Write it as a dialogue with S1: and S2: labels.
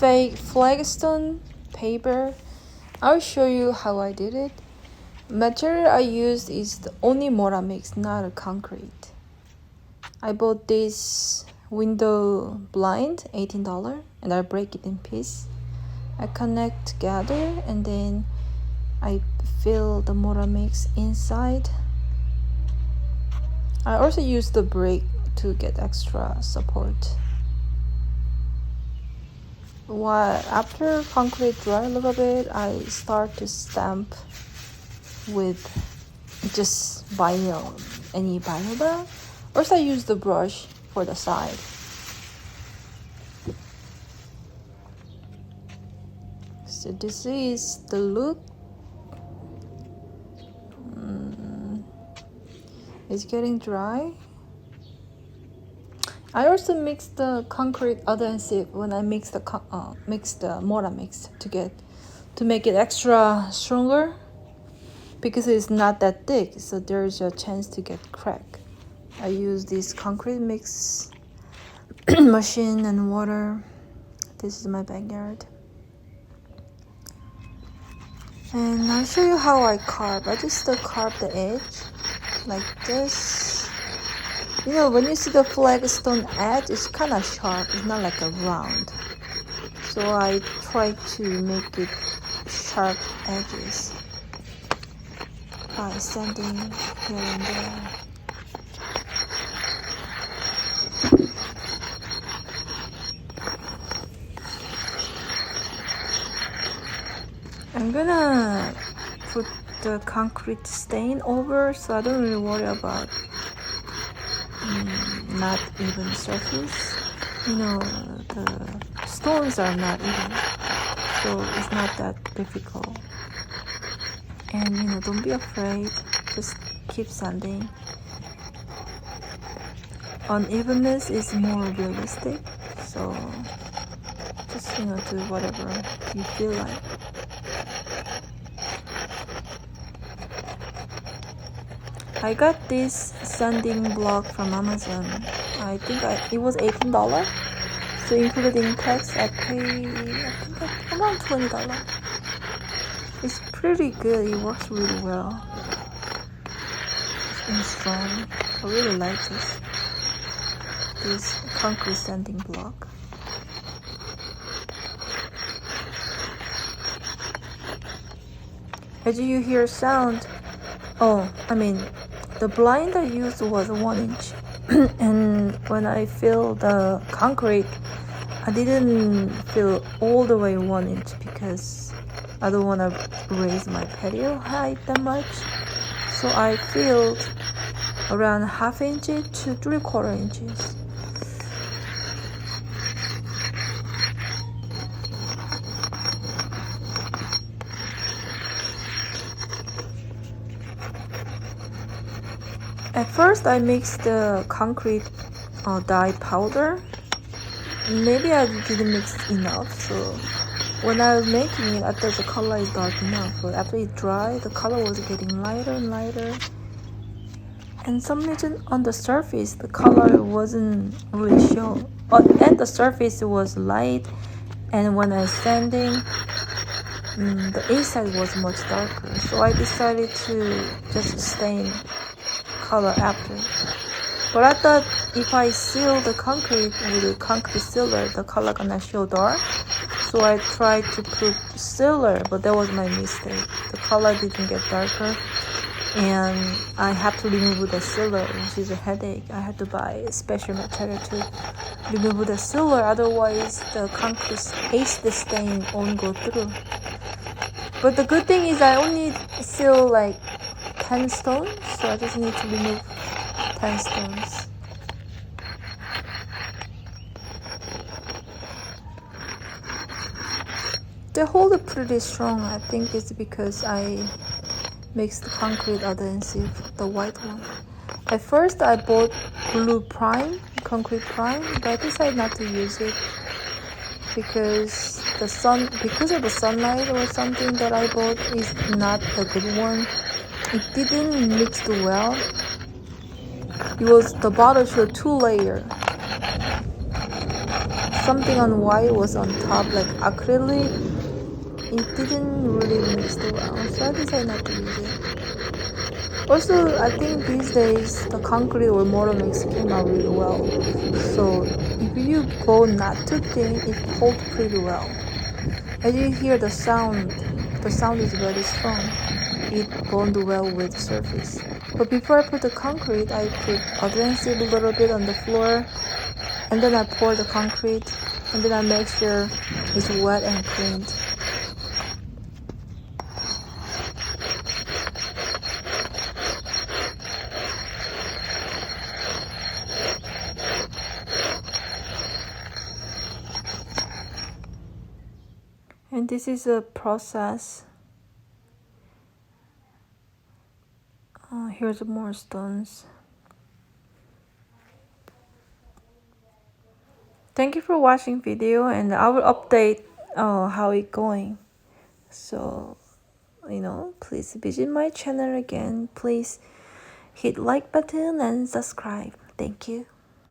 S1: fake flagstone paper. I'll show you how I did it. Material I used is the only Mora mix, not a concrete. I bought this window blind, $18, and I break it in pieces. I connect together and then I fill the Mora mix inside. I also use the brick to get extra support. After concrete dry a little bit, I start to stamp with just vinyl, any vinyl bag. Also, I use the brush for the side. So this is the look. It's getting dry. I also mix the concrete adhesive when I mix the Mora mix to make it extra stronger, because it's not that thick, so there's a chance to get crack. I use this concrete mix machine and water. This is my backyard. And I'll show you how I carve. I just carve the edge like this. You know, when you see the flagstone edge, it's kind of sharp. It's not like a round. So I try to make it sharp edges by sanding here and there. I'm gonna put the concrete stain over, so I don't really worry about not even surface. You know, the stones are not even, so it's not that difficult. And you know, don't be afraid, just keep sanding. Unevenness is more realistic, so just, you know, do whatever you feel like. I got this sanding block from Amazon. I think it was $18. So including tax, I paid around $20. It's pretty good. It works really well. It's strong. I really like this concrete sanding block. As you hear sound, the blind I used was 1 inch, and when I fill the concrete, I didn't fill all the way 1 inch because I don't want to raise my patio height that much. So I filled around 1/2 inch to 3/4 inches. At first, I mixed the concrete dye powder. Maybe I didn't mix enough, so when I was making it, I thought the color is dark enough. But after it dried, the color was getting lighter and lighter. And some reason on the surface, the color wasn't really shown. But at the surface, it was light, and when I was sanding, the inside was much darker. So I decided to just stain color after. But I thought if I seal the concrete with a concrete sealer, the color gonna show dark. So I tried to put sealer, but that was my mistake. The color didn't get darker, and I have to remove the sealer, which is a headache. I had to buy a special material to remove the sealer, otherwise the concrete the stain won't go through. But the good thing is I only seal like 10 stones, so I just need to remove 10 stones. They hold it pretty strong. I think it's because I mixed the concrete adhesive, the white one. At first I bought blue prime, concrete prime, but I decided not to use it because of the sunlight or something that I bought is not the good one. It didn't mix well. The bottle showed 2 layers. something on white was on top, like acrylic. It didn't really mix well, so I decided not to use it. Also, I think these days the concrete or mortar mix came out really well. So if you go not too thin, it holds pretty well. As you hear the sound is very strong. It bond well with the surface. But before I put the concrete, I put adhesive a little bit on the floor, and then I pour the concrete, and then I make sure it's wet and cleaned. And this is a process. Here's more stones. Thank you for watching video, and I will update how it going. So, please visit my channel again. Please hit like button and subscribe. Thank you.